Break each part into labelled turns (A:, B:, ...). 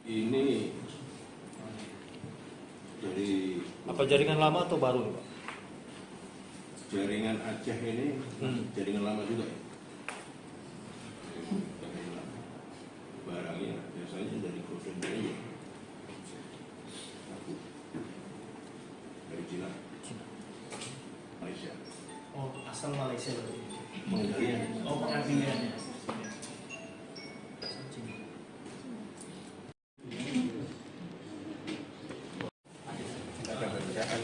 A: Ini dari
B: apa jaringan lama atau baru nih, Pak?
A: jaringan Aceh ini jaringan lama juga ya. Jaringan lama. Barangnya biasanya dari Golden Bay dari Cina, Malaysia.
B: Oh, asal Malaysia berarti.
A: Pengendalian.
B: Oh, pengambilannya.
C: Ada kerjaan.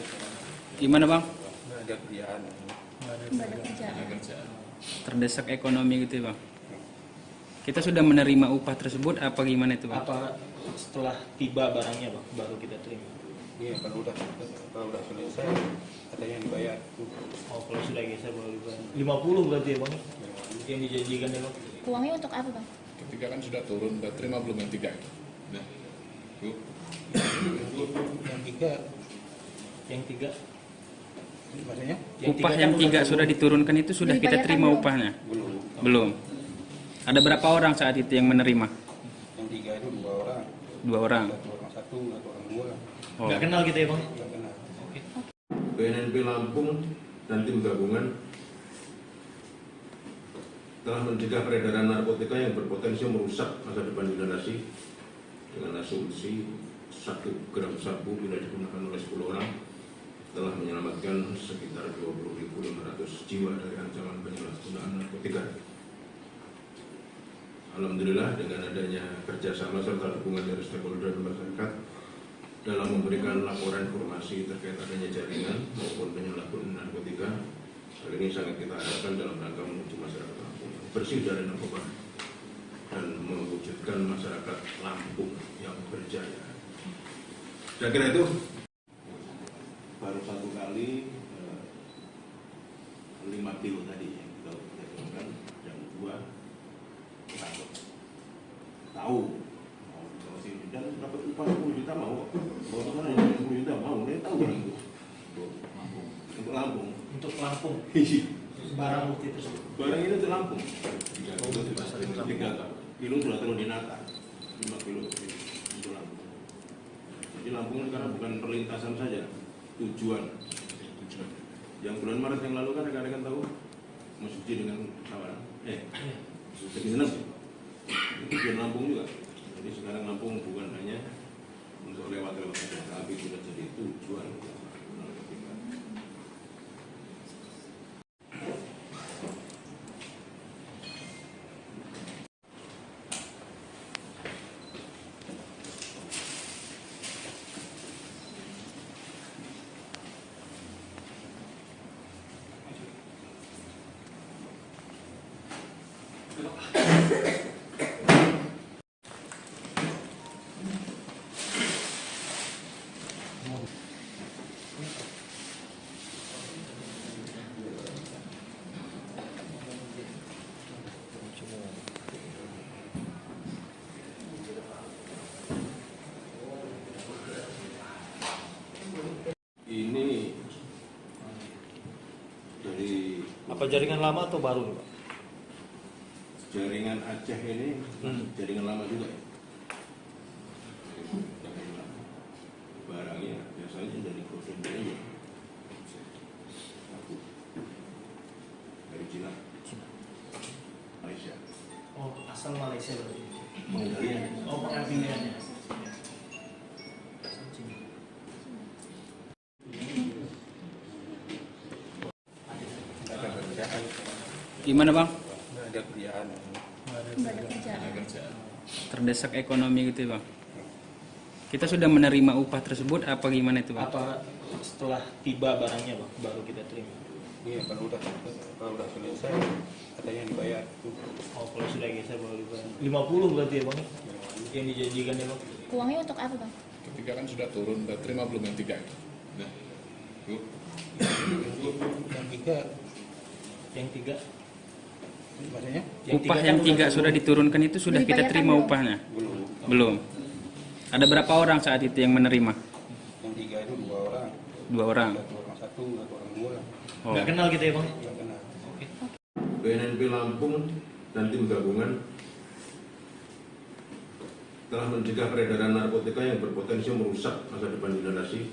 D: Gimana Bang?
C: Ada kerjaan.
E: Ada kerjaan.
D: Terdesak ekonomi gitu ya Bang? Kita sudah menerima upah tersebut apa gimana itu Bang?
B: Apa setelah tiba barangnya, Bang, baru kita terima?
C: Iya, kalau udah selesai katanya dibayar.
B: Oh, kalau sudah geser baru dibayar. 50 berarti ya, Bang? Yang dijanjikan ya, Bang?
E: Uangnya untuk apa, Bang?
F: Ketiga kan sudah turun, udah terima belum yang tiga? Nah, yuk.
C: Yang tiga,
B: Yang tiga?
C: maksudnya
D: Upah yang tiga sudah diturunkan itu sudah kita
E: Dibayarkan
D: terima
E: belum?
D: upahnya?
C: belum.
D: Belum. Ada berapa orang saat itu yang menerima?
C: Yang tiga itu 2 orang.
D: 2 orang.
C: Satu orang satu, satu orang dua.
D: Oh.
B: Nggak kenal kita ya, Bang?
C: Nggak kenal.
A: BNNP Lampung dan tim gabungan telah mencegah peredaran narkotika yang berpotensi merusak masa depan generasi dengan asumsi 1 gram sabu bila digunakan oleh 10 orang telah menyelamatkan sekitar 20.500 jiwa dari ancaman penyalahgunaan narkotika. Alhamdulillah dengan adanya kerjasama serta dukungan dari stakeholder masyarakat dalam memberikan laporan informasi terkait adanya jaringan maupun penyalahgunaan narkotika, hal ini sangat kita harapkan dalam rangka menuju masyarakat Lampung yang bersih dari narkoba dan mewujudkan masyarakat Lampung yang berjaya. Saya kira itu baru 1 kali 5 kilo tadi yang kita lakukan, yang kedua takut tahu mau kalau sini dan dapat upah 10 juta mau kok. Kalau teman yang 10 juta mau, dia tahu orang itu untuk Lampung.
B: Untuk Lampung. Barang bukti tersebut.
A: Barang ini untuk Lampung. 3 kilo sudah terlalu di Nata, 5 kilo untuk Lampung. Jadi Lampung ini karena bukan perlintasan saja, tujuan. Yang bulan Maret yang lalu kan rekan-rekan tahu Masjid dengan kawan. Jadi senang sih. Tujuan Lampung juga. Jadi sekarang Lampung bukan hanya untuk lewat-lewat saja, tapi sudah jadi tujuan. Ini dari
B: Apa jaringan lama atau baru nih, Pak?
A: jaringan Aceh ini jaringan lama juga ya. Jaringan lama. Barangnya biasanya dari Golden Bay dari Cina, Malaysia.
B: Oh, asal Malaysia berarti.
A: Pengendalian.
B: Oh, pengambilannya.
C: Ada kerjaan.
D: Gimana Bang?
C: Ada kerjaan.
E: Ada kerjaan.
F: Ada kerjaan.
D: Terdesak ekonomi gitu ya Bang? Kita sudah menerima upah tersebut apa gimana itu Bang?
B: Apa setelah tiba barangnya, Bang, baru kita terima?
C: Iya, kalau udah selesai katanya dibayar.
B: Oh, kalau sudah geser baru dibayar. 50 berarti ya, Bang? Yang dijanjikan ya, Bang?
E: Uangnya untuk apa, Bang?
F: Ketiga kan sudah turun, udah terima belum yang tiga? Nah, yuk.
C: Yang tiga,
B: Yang 3.
C: Maksudnya?
D: Upah yang 3 sudah diturunkan itu sudah kita
E: Dibayarkan
D: terima
E: belum?
D: upahnya?
C: Belum.
D: Belum. Ada berapa orang saat itu yang menerima?
C: Yang 3 itu 2 orang.
D: 2 orang.
C: Satu orang 1, satu orang 2.
D: Oh.
B: Nggak kenal gitu ya bang?
C: Nggak kenal.
B: Oke.
A: BNNP Lampung dan tim gabungan telah mencegah peredaran narkotika yang berpotensi merusak masa depan generasi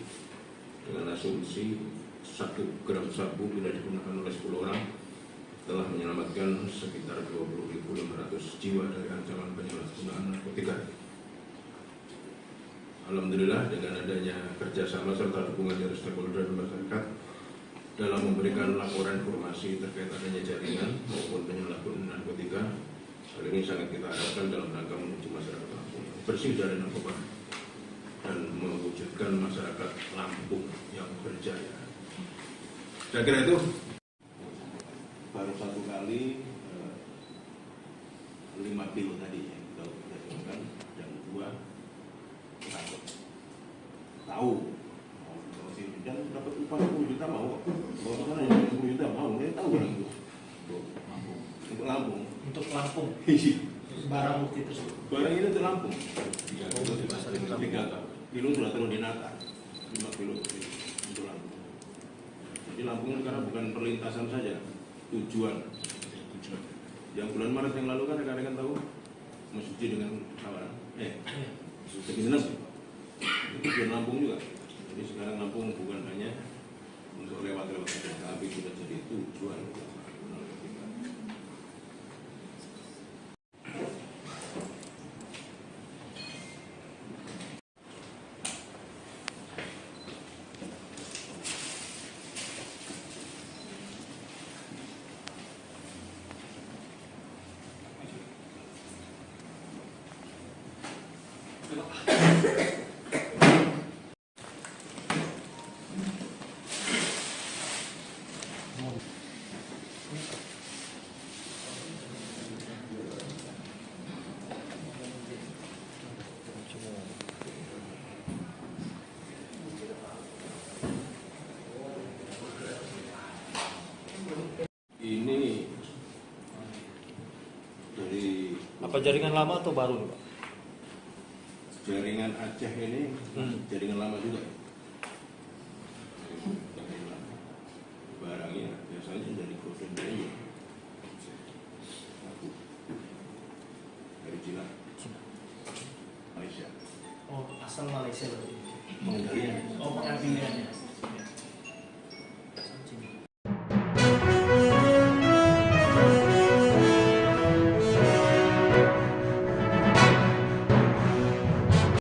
A: dengan asumsi 1 gram sabu bila digunakan oleh 10 orang telah menyelamatkan sekitar 20.500 jiwa dari ancaman penyalahgunaan narkotika. Alhamdulillah dengan adanya kerjasama serta dukungan dari stakeholder dan masyarakat dalam memberikan laporan informasi terkait adanya jaringan maupun penyalahgunaan narkotika, hal ini sangat kita harapkan dalam rangka menuju masyarakat Lampung yang bersih dari narkoba dan mewujudkan masyarakat Lampung yang berjaya. Saya kira itu baru 1 kali 5 kilo tadi yang kita lakukan, yang kedua takut tahu dan dapat upah 10 juta mau, kalau mana yang 10 juta mau, dia tahu kan itu untuk Lampung.
B: Untuk Lampung. Barang bukti tersebut.
A: Barang ini untuk Lampung. 3 kilo sudah turun di Nata, 5 kilo untuk Lampung. Jadi Lampung sekarang bukan perlintasan saja, tujuan. Yang bulan Maret yang lalu kan rekan-rekan tahu Mas Suci dengan kawan, Suci itu tujuan Lampung juga. Jadi sekarang Lampung bukan hanya untuk lewat-lewat saja, tapi sudah jadi tujuan. Ini dari
B: Apa jaringan lama atau baru nih, Pak?
A: jaringan Aceh ini, jaringan lama juga. Barangnya biasanya dari Golden Bay, dari Cina, Malaysia.
B: Oh, asal Malaysia berarti.
A: Pengendalian.
B: Oh, pengambilannya.